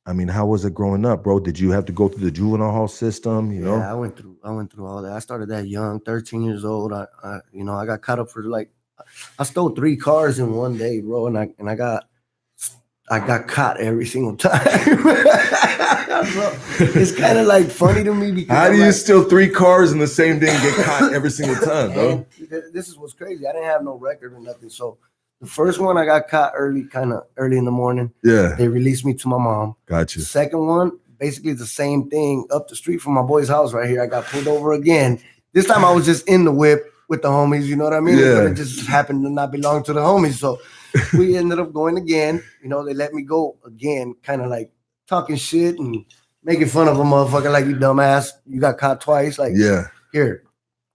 I mean, how was it growing up, bro? Did you have to go through the juvenile hall system? You Yeah, know? I went through all that. I started that young, 13 years old. I got caught up for like I stole 3 cars in one day, bro, and I got caught every single time. Bro, it's kind of like funny to me because How I'm do you like, steal 3 cars in the same day and get caught every single time, man, bro? this is what's crazy. I didn't have no record or nothing. So the first one I got caught early, kind of early in the morning. Yeah, They released me to my mom. got The you. second one, basically the same thing up the street from my boy's house right here. I got pulled over again. This time I was just in the whip with the homies. You know what I mean? Yeah. But it just happened to not belong to the homies. So we ended up going again. They let me go again, kind of like talking shit and making fun of a motherfucker like you dumbass. You got caught twice. Like, Yeah. here,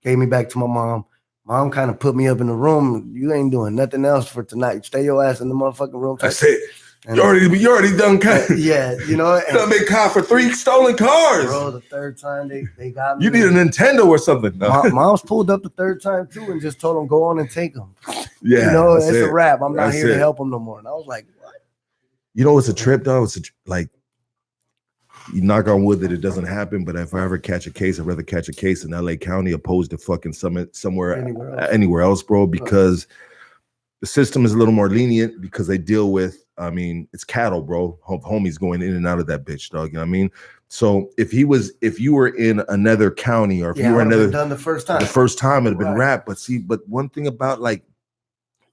gave me back to my mom. Mom kind of put me up in the room. You ain't doing nothing else for tonight. Stay your ass in the motherfucking room. That's it. And, you already done caught. Yeah, You done been caught for 3 stolen cars. Bro, the third time they got me. You need a Nintendo or something. No. Mom's pulled up the third time too and just told him go on and take them. Yeah, it's a wrap. I'm not That's here to it. help him no more. And I was like, what? It's a trip though. Like, you knock on wood that it doesn't happen, but if I ever catch a case, I'd rather catch a case in LA County opposed to fucking somewhere anywhere else, bro, because the system is a little more lenient because they deal with, I mean, it's cattle, bro. Homies going in and out of that bitch, dog. You know what I mean? So if you were in another county or if you were done the first time, it'd have been rap. But one thing about like,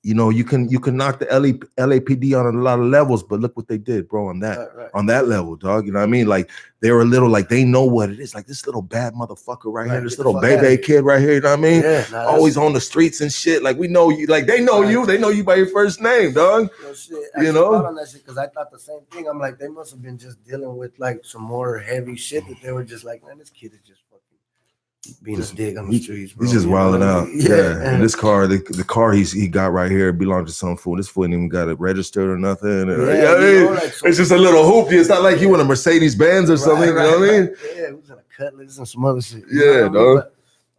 you can knock the LAPD on a lot of levels, but look what they did, bro, on that level, dog. You know what I mean? Like they were a little like they know what it is. Like this little bad motherfucker right here, this little baby kid right here. You know what I mean? Yeah, always on the streets and shit. Like we know you. Like they know you. They know you by your first name, dog. You know, on that shit because I thought the same thing. I'm like, they must have been just dealing with like some more heavy shit that they were just like, man, this kid is just being a dick on the streets, bro. He's just wilding out. Yeah. And this car, the car he got right here belonged to some fool. This fool ain't even got it registered or nothing. It's just a little hoopty. It's not like you in a Mercedes Benz or something. You know what I mean? Yeah, it was in a Cutlass and some other shit. Yeah, dog.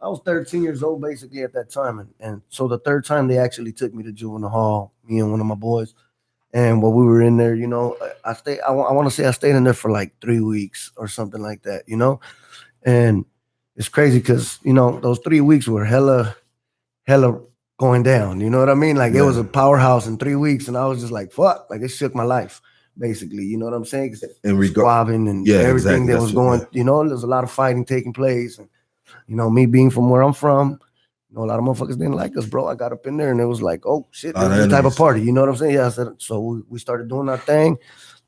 I was 13 years old basically at that time, and so the third time they actually took me to juvenile hall, me and one of my boys. And while we were in there, I want to say I stayed in there for like 3 weeks or something like that, and it's crazy because those 3 weeks were hella going down. You know what I mean? Like it was a powerhouse in 3 weeks, and I was just like, fuck, like it shook my life, basically. You know what I'm saying? And squabbing and everything that was going. There's a lot of fighting taking place, and me being from where I'm from, a lot of motherfuckers didn't like us, bro. I got up in there and it was like, oh shit, this is the type of party. You know what I'm saying? Yeah. So we started doing our thing.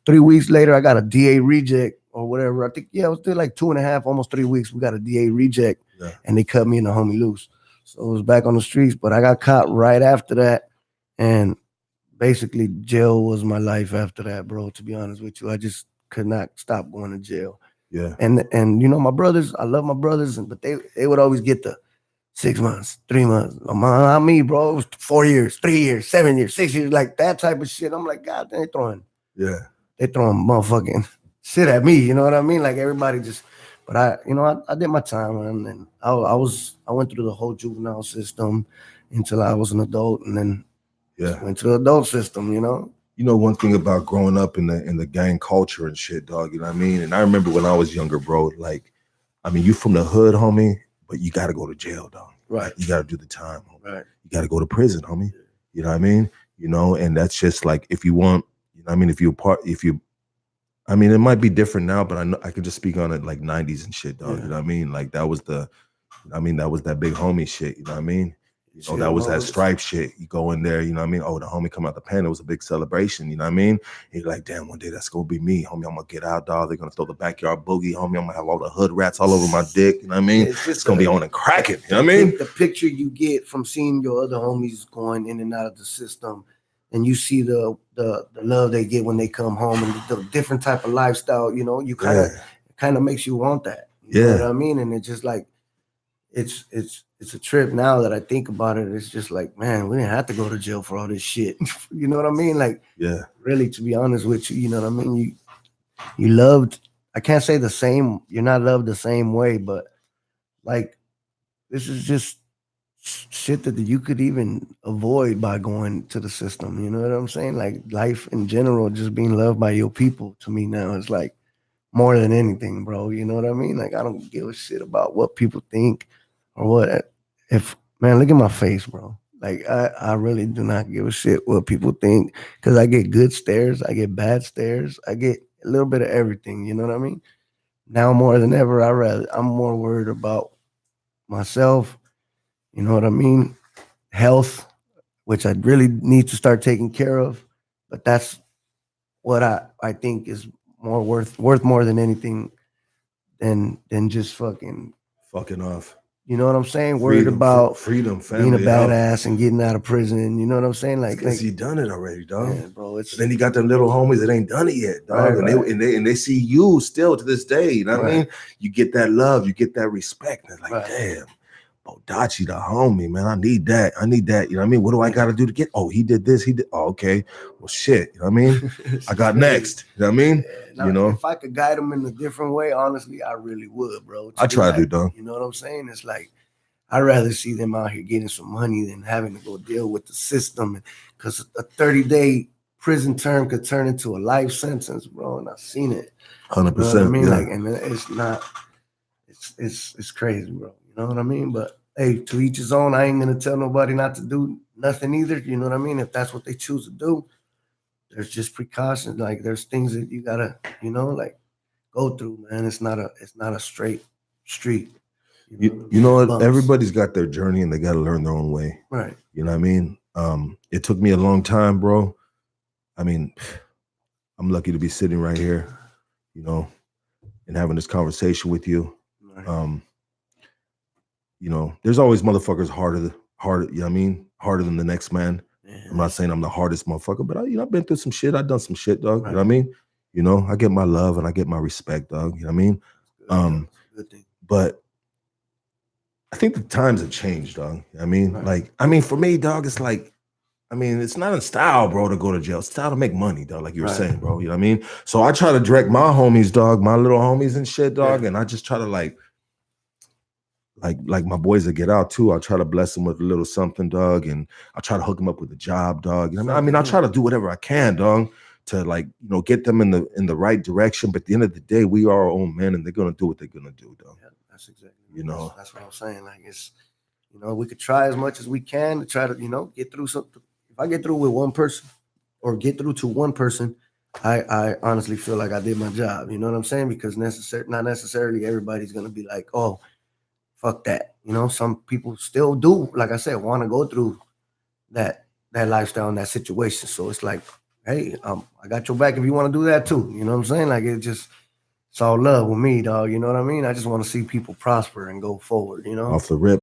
3 weeks later, I got a DA reject or whatever. I think, it was still like 2.5, almost 3 weeks. We got a DA reject and they cut me and the homie loose. So it was back on the streets, but I got caught right after that. And basically jail was my life after that, bro, to be honest with you. I just could not stop going to jail. Yeah. And my brothers, I love my brothers, but they would always get the 6 months, 3 months. Not me, bro. It was 4 years, 3 years, 7 years, 6 years, like that type of shit. I'm like, God, they throwing motherfucking shit at me. You know what I mean? Like everybody just, but I did my time, and I went through the whole juvenile system until I was an adult, and then went to the adult system. One thing about growing up in the gang culture and shit, dog. You know what I mean? And I remember when I was younger, bro. Like, I mean, you from the hood, homie. But you got to go to jail, dog. Right. You got to do the time, homie. Right. You got to go to prison, homie. You know what I mean? And that's just like, if you want, I mean, I mean, it might be different now, but I can just speak on it like 90s and shit, dog. You know what I mean? Like that was that big homie shit. You know what I mean? That was that stripe shit. You go in there, you know what I mean? Oh, the homie come out the pen. It was a big celebration, you know what I mean? And you're like, damn, one day that's gonna be me, homie. I'm gonna get out, dog. They're gonna throw the backyard boogie, homie. I'm gonna have all the hood rats all over my dick, you know what I mean? It's gonna be on and cracking, you know what I mean? The picture you get from seeing your other homies going in and out of the system, and you see the love they get when they come home and the different type of lifestyle, you kind of makes you want that. You know what I mean? And it's just like, it's a trip now that I think about it. It's just like, man, we didn't have to go to jail for all this shit. You know what I mean? Like, really, to be honest with you, you know what I mean? You loved, I can't say the same, you're not loved the same way, but like, this is just shit that you could even avoid by going to the system. You know what I'm saying? Like life in general, just being loved by your people to me now is like more than anything, bro. You know what I mean? Like I don't give a shit about what people think or what. If man, look at my face, bro. Like I really do not give a shit what people think because I get good stares, I get bad stares, I get a little bit of everything. You know what I mean? Now more than ever, I'm more worried about myself. You know what I mean? Health, which I really need to start taking care of. But that's what I think is more worth more than anything than just Fucking off. you know what I'm saying? Worried about freedom, being a family out. badass and getting out of prison. You know what I'm saying? Because he done it already, dog. man, bro, But then you got them little homies that ain't done it yet, dog. Right, and they see you still to this day. You know what I mean? You get that love, you get that respect. And it's like, damn, BALDACCI the homie, man. I need that. You know what I mean? What do I gotta do to get? Oh, he did this, he did. Oh, okay. Well, shit. You know what I mean? I got next. You know what I mean? Yeah, you know, if I could guide him in a different way, honestly, I really would, bro. I try to do, dog. You know what I'm saying? It's like I'd rather see them out here getting some money than having to go deal with the system. Because a 30-day prison term could turn into a life sentence, bro. And I've seen it. 100%. You know what I mean? Like, and it's not, it's crazy, bro. You know what I mean? But hey, to each his own. I ain't gonna tell nobody not to do nothing either. You know what I mean? If that's what they choose to do, there's just precautions. Like there's things that you gotta, like go through, man. It's not a straight street. You know what? Bumps. Everybody's got their journey and they got to learn their own way. Right. You know what I mean? It took me a long time, bro. I mean, I'm lucky to be sitting right here, you know, and having this conversation with you. Right. You know, there's always motherfuckers harder, you know what I mean? Harder than the next man. Yeah. I'm not saying I'm the hardest motherfucker, but I've been through some shit. I've done some shit, dog. Right. You know what I mean? You know, I get my love and I get my respect, dog. You know what I mean? Good thing. But I think the times have changed, dog. I mean, right. For me, dog, it's like, it's not in style, bro, to go to jail. It's style to make money, dog, like you were saying, bro. You know what I mean? So I try to direct my homies, dog, my little homies and shit, dog, and I just try to like my boys that get out too. I try to bless them with a little something, dog, and I try to hook them up with a job, dog. You know what I mean? I try to do whatever I can, dog, to get them in the right direction. But at the end of the day, we are our own men, and they're gonna do what they're gonna do, dog. Yeah, that's exactly. That's what I'm saying. Like it's, we could try as much as we can to try to, get through something. If I get through with one person or get through to one person, I honestly feel like I did my job. You know what I'm saying? Because not necessarily everybody's gonna be like, oh, fuck that. Some people still do, like I said, want to go through that lifestyle and that situation. So it's like, hey, I got your back if you want to do that too. You know what I'm saying? Like it's all love with me, dog. You know what I mean? I just want to see people prosper and go forward, Off the rip.